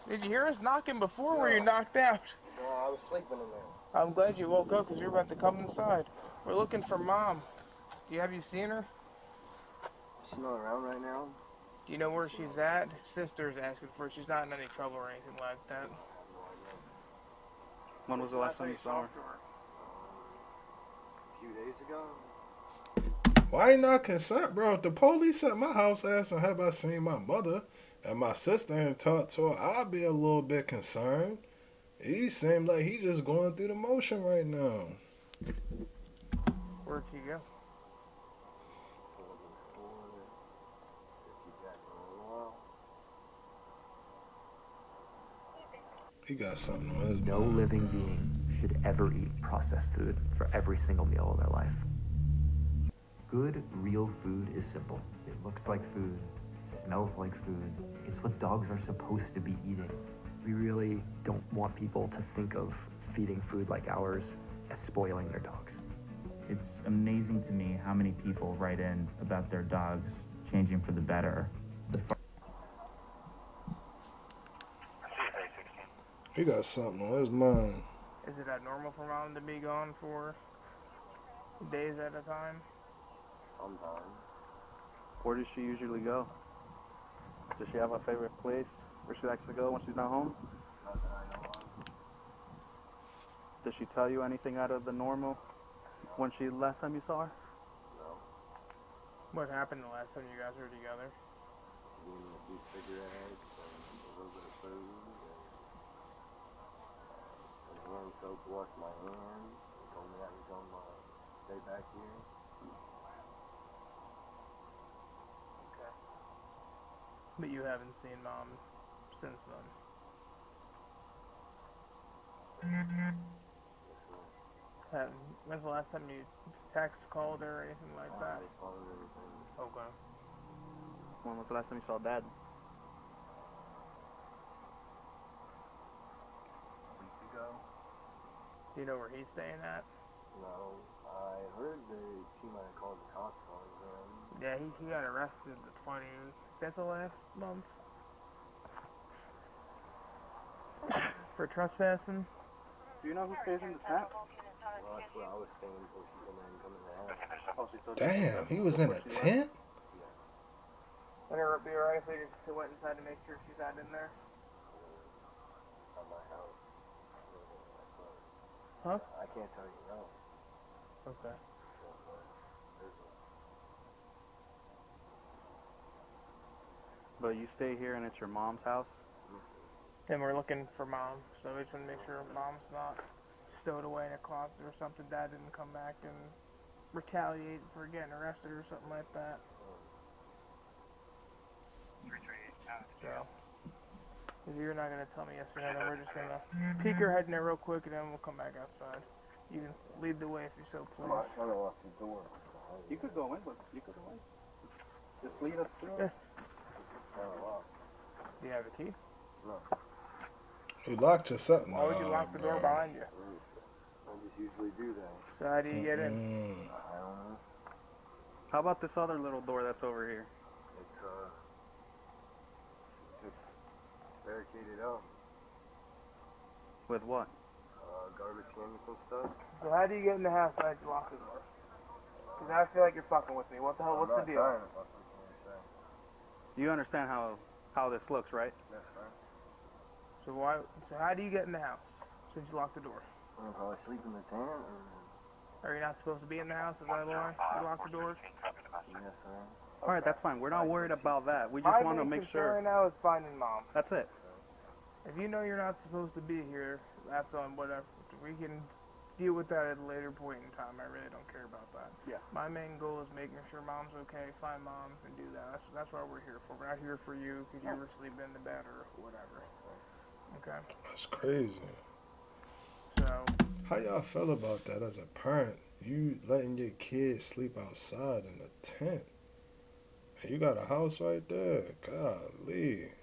Did you hear us knocking before? Were you knocked out? No, I was sleeping in there. I'm glad you woke up because you're about to come inside. We're looking for Mom. Have you seen her? She's not around right now. Do you know where she's at? Sister's asking for her. She's not in any trouble or anything like that. I have no idea. When was the last time you saw her? A few days ago. Why you not concerned, bro? If the police at my house asking have I seen my mother and my sister and talked to her, I'd be a little bit concerned. He seemed like he just going through the motion right now. Where'd she go? She's going to the store. Said she'd back in a little while. He got something on his No mind. living being should ever eat processed food for every single meal of their life. Good, real food is simple. It looks like food, it smells like food. It's what dogs are supposed to be eating. We really don't want people to think of feeding food like ours as spoiling their dogs. It's amazing to me how many people write in about their dogs changing for the better. He got something on his mind. Is it abnormal for Mom to be gone for days at a time? Sometimes. Where does she usually go? Does she have a favorite place where she likes to go when she's not home? Not that I know of. Does she tell you anything out of the normal when last time you saw her? No. What happened the last time you guys were together? She gave me a few cigarettes and a little bit of food and some hand soap to wash my hands. She told me I was going to stay back here. But you haven't seen Mom since then. Yes, sir. When's the last time you text, called her, or anything like that? They followed everything. Okay. When was the last time you saw Dad? A week ago. Do you know where he's staying at? No. I heard that she might have called the cops on him. Yeah, he got arrested the 25th of last month for trespassing. Do you know who stays in the tent? Well, that's what I was saying before she came in and come in the house. Oh, she told you. Damn, he was in a tent? Would it be alright if they just went inside to make sure she's not in there? It's not my house. Huh? I can't tell you no. Okay. So, business. But you stay here and it's your mom's house? Listen, And we're looking for Mom, so we just want to make sure Mom's not stowed away in a closet or something. Dad didn't come back and retaliate for getting arrested or something like that. So, if you're not going to tell me yes or no, then we're just going to peek our head in there real quick and then we'll come back outside. You can lead the way if you so I'm not please. trying to lock the door. You could go in, but you could go in. Just lead us through. Yeah. Kind of locked. Do you have a key? No. He locked you something. Why would you lock the door behind you? I just usually do that. So how do you get in? I don't know. How about this other little door that's over here? It's just barricaded up. With what? Garbage cans and stuff. So how do you get in the house when you lock the door? Because I feel like you're fucking with me. What the hell? What's the I'm not deal? trying to fuck with you, sir. You understand how this looks, right? Yes, sir. So why? So how do you get in the house since you locked the door? I'm gonna probably sleep in the tent or... Are you not supposed to be in the house? Is that why you locked the door? Yes, sir. All right, that's fine. We're not worried about that. We just want to make sure. Right now is finding Mom. That's it. If you know you're not supposed to be here, that's on whatever. We can deal with that at a later point in time. I really don't care about that. Yeah. My main goal is making sure Mom's okay, find Mom, and do that. That's what we're here for. We're not here for you because you were sleeping in the bed or whatever. Okay. That's crazy. So. How y'all feel about that as a parent? You letting your kids sleep outside in a tent. And you got a house right there. Golly.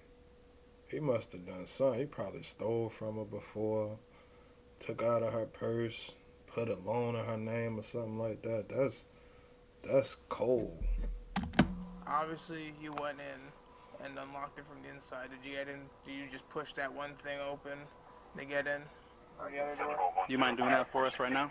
He must have done something. He probably stole from her before. Took out of her purse. Put a loan in her name or something like that. That's cold. Obviously, you went in and unlocked it from the inside. Did you get in? Did you just push that one thing open to get in? Or the other door? Do you mind doing that for us right now?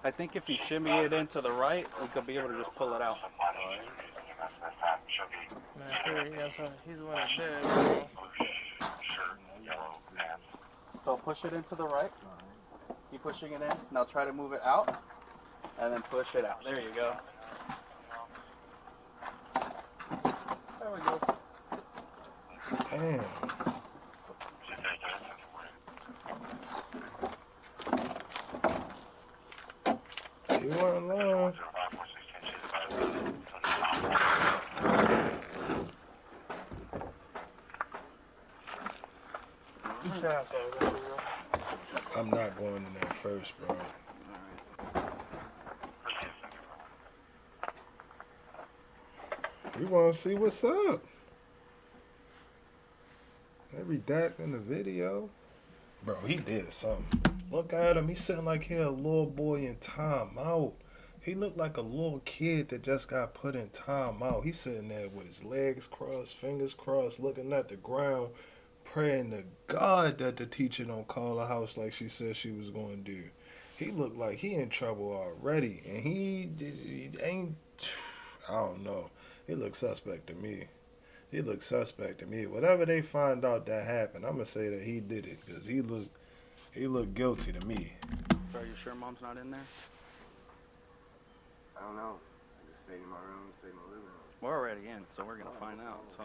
I think if you shimmy it into the right, we could be able to just pull it out. I figured he's the one that did it. So. So push it into the right. Keep pushing it in. Now try to move it out, and then push it out. There you go. There we go. Damn. You weren't lying. I'm not going in there first, bro. We want to see what's up. Every that in the video. Bro, he did something. Look at him. He's sitting like he a little boy in timeout. He looked like a little kid that just got put in timeout. He's sitting there with his legs crossed, fingers crossed, looking at the ground, praying to God that the teacher don't call the house like she said she was going to do. He looked like he in trouble already, and he ain't. I don't know. He looks suspect to me. Whatever they find out that happened, I'm gonna say that he did it because he looked guilty to me. So are you sure Mom's not in there? I don't know. I just stayed in my room, stayed in my living room. We're already in, so we're gonna find out. So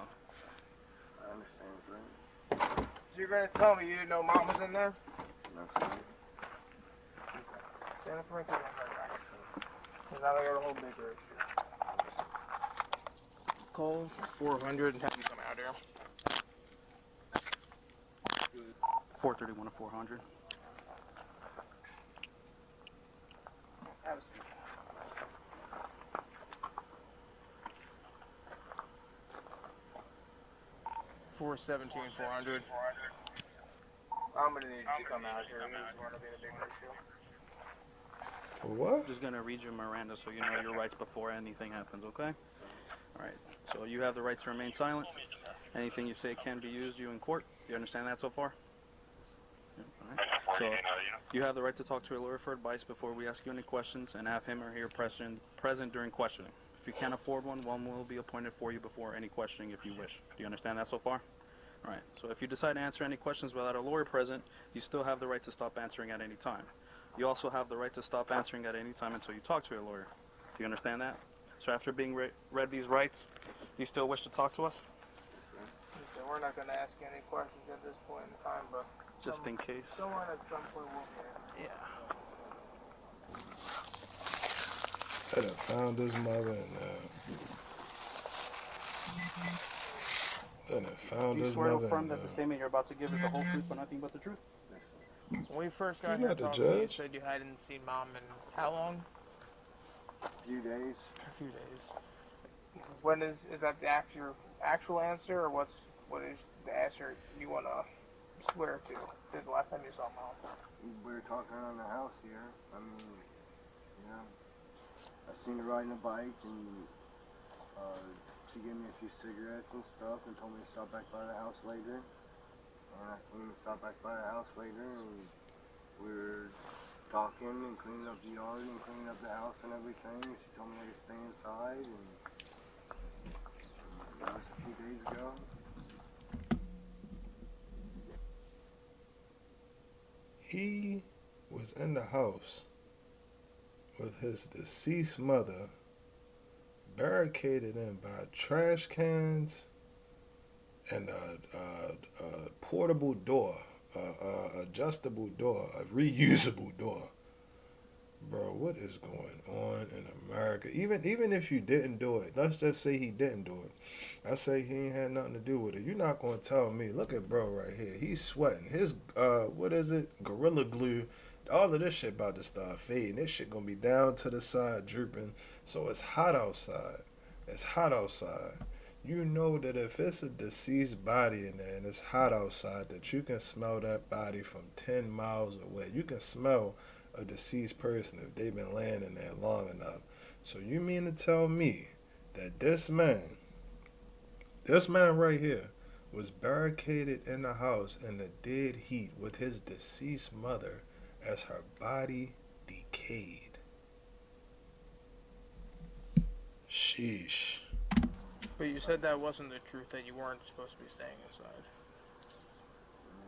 I understand, right? So you're gonna tell me you didn't know Mom was in there? No, sir. Jennifer, and because now they got a whole bigger issue. Call 400 and have them come out here. 431 to 400. Have a seat. $417, 400. I'm gonna need you to come out here. This is gonna be a big issue. For what? Just gonna read you Miranda so you know your rights before anything happens, okay? Alright, so you have the right to remain silent. Anything you say can be used you in court. Do you understand that so far? Yeah, alright. So you have the right to talk to a lawyer for advice before we ask you any questions and have him or her present during questioning. If you can't afford one will be appointed for you before any questioning if you wish. Do you understand that so far? Alright, so if you decide to answer any questions without a lawyer present, you still have the right to stop answering at any time. You also have the right to stop answering at any time until you talk to a lawyer. Do you understand that? So after being read these rights, do you still wish to talk to us? So we're not going to ask you any questions at this point in time, but Just in case. someone at some point will care. Yeah. I done found his mother and Do you swear to affirm that the statement you're about to give is the whole truth but nothing but the truth? When we first got You're here not the talking, you judge. said you hadn't seen Mom in how long? A few days. A few days. When is that the actual answer, or what is the answer you want to swear to? The last time you saw Mom? We were talking around the house here. I mean, you know, I seen her riding a bike, and she gave me a few cigarettes and stuff and told me to stop back by the house later. And I came and stopped back by the house later, and we were talking and cleaning up the yard and cleaning up the house and everything. She told me I could stay inside, and that was a few days ago. he was in the house with his deceased mother, barricaded in by trash cans and a portable door, adjustable door, a reusable door. Bro, what is going on in America? Even if you didn't do it, let's just say he didn't do it. I say he ain't had nothing to do with it. You're not gonna tell me. Look at bro right here. He's sweating. His what is it? Gorilla glue. All of this shit about to start fading. This shit gonna be down to the side, drooping. So it's hot outside. It's hot outside. You know that if it's a deceased body in there and it's hot outside, that you can smell that body from 10 miles away. You can smell a deceased person if they've been laying in there long enough. So you mean to tell me that this man right here, was barricaded in the house in the dead heat with his deceased mother as her body decayed? Sheesh. But you said that wasn't the truth, that you weren't supposed to be staying inside.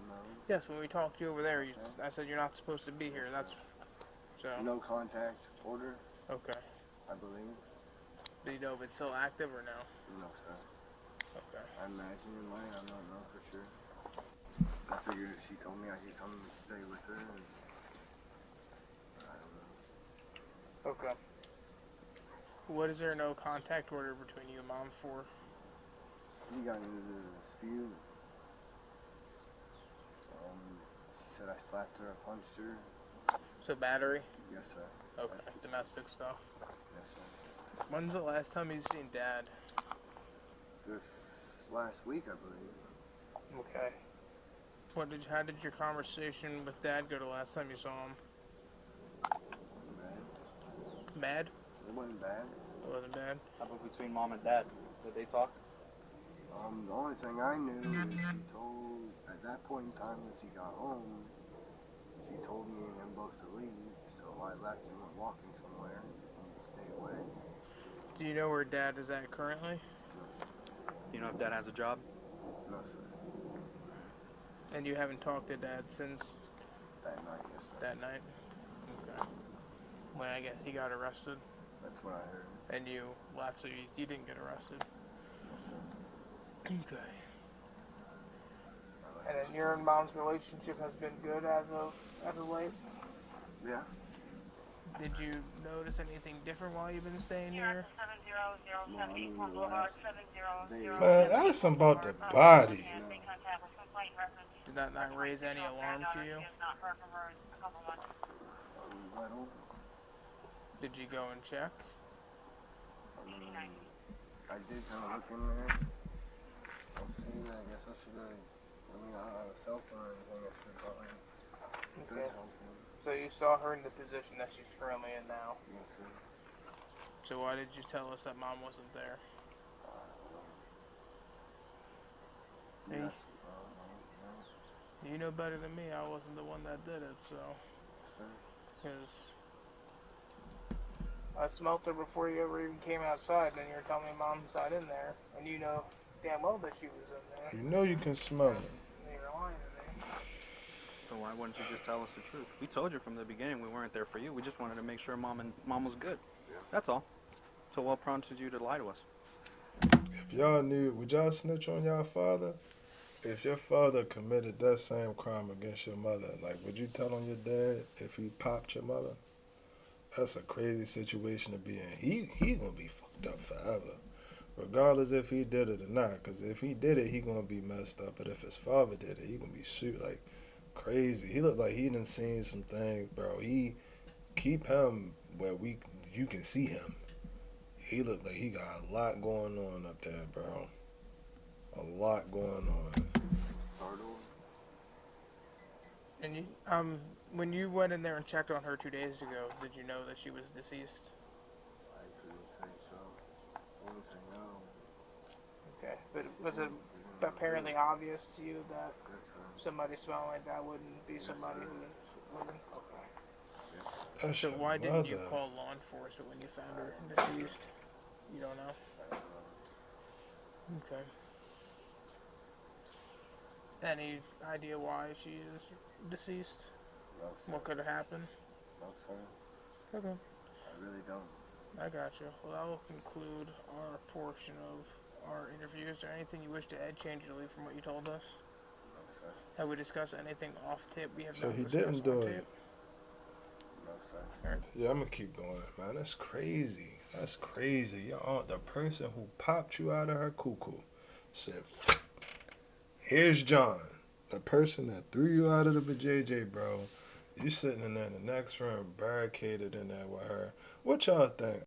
No. Yes, when we talked to you over there, I said you're not supposed to be here. That's so. No contact order, Okay. I believe. Do you know if it's still active or no? No, sir. Okay. I imagine it might. I don't know for sure. I figured if she told me I could come and stay with her. And I don't know. Okay. What is there no contact order between you and mom for? We got into the dispute. She said I slapped her, I punched her. So battery? Yes, sir. Okay. That's just- Domestic stuff. Yes, sir. When's the last time you seen dad? This last week, I believe. Okay. How did your conversation with dad go the last time you saw him? Bad. Bad? It wasn't bad. It wasn't bad? How about between mom and dad? Did they talk? The only thing I knew is she told, at that point in time when she got home, she told me and him both to leave, so I left and went walking somewhere and stay away. Do you know where dad is at currently? No, sir. You know if dad has a job? No, sir. And you haven't talked to dad since That night, yes, sir. that night? Okay. When I guess he got arrested That's what I heard. and you left, so you didn't get arrested. Yes, sir. Okay. I left And when then she your told and me. mom's relationship has been good as of late. Yeah. Did you notice anything different while you've been staying here? Well, I mean, the last day. Man, ask him about the body. Did that not raise any alarm to you? Little. Did you go and check? I did kind of look in there. I'll see. I guess I should have. I mean, I don't have a cell phone or anything. I should probably said Okay. something. So you saw her in the position that she's currently in now. Yes, sir. So why did you tell us that mom wasn't there? Hey. Yes. You know better than me. I wasn't the one that did it, so. Yes, sir. Because I smelt her before you ever even came outside, and you're telling me mom's not in there, and you know damn well that she was in there. You know you can smell it. And you're lying to me. So why wouldn't you just tell us the truth? We told you from the beginning we weren't there for you. We just wanted to make sure mom was good. Yeah. That's all. So what prompted you to lie to us? If y'all knew, would y'all snitch on y'all father? If your father committed that same crime against your mother, like, would you tell on your dad if he popped your mother? That's a crazy situation to be in. He gonna be fucked up forever, regardless if he did it or not. Cause if he did it, he gonna be messed up. But if his father did it, he gonna be like crazy. He looked like he done seen some things, bro. He keep him where you can see him. He looked like he got a lot going on up there, bro. A lot going on. Startled. And you, when you went in there and checked on her 2 days ago, did you know that she was deceased? I couldn't say so. I wouldn't say no. Okay. But was it apparently obvious to you that Yes, sir. somebody smelling like that wouldn't be somebody sir. who was living? Okay. Yes, sir. That's So your why didn't you mother. call law enforcement when you found her deceased? You don't know? I don't know. Okay. Any idea why she is deceased? No, sir. What could have happened? No, sir. Okay. I really don't. I got you. Well, that will conclude our portion of our interview. Is there anything you wish to add, change, or leave from what you told us? No, sir. Have we discussed anything off tape we have So not he discussed didn't do on it. tape? No, outside. Yeah, I'm gonna keep going, man. That's crazy. That's crazy. Your aunt, the person who popped you out of her cuckoo, said, "Here's John." The person that threw you out of the JJ, bro. You sitting in there in the next room, barricaded in there with her. What y'all think?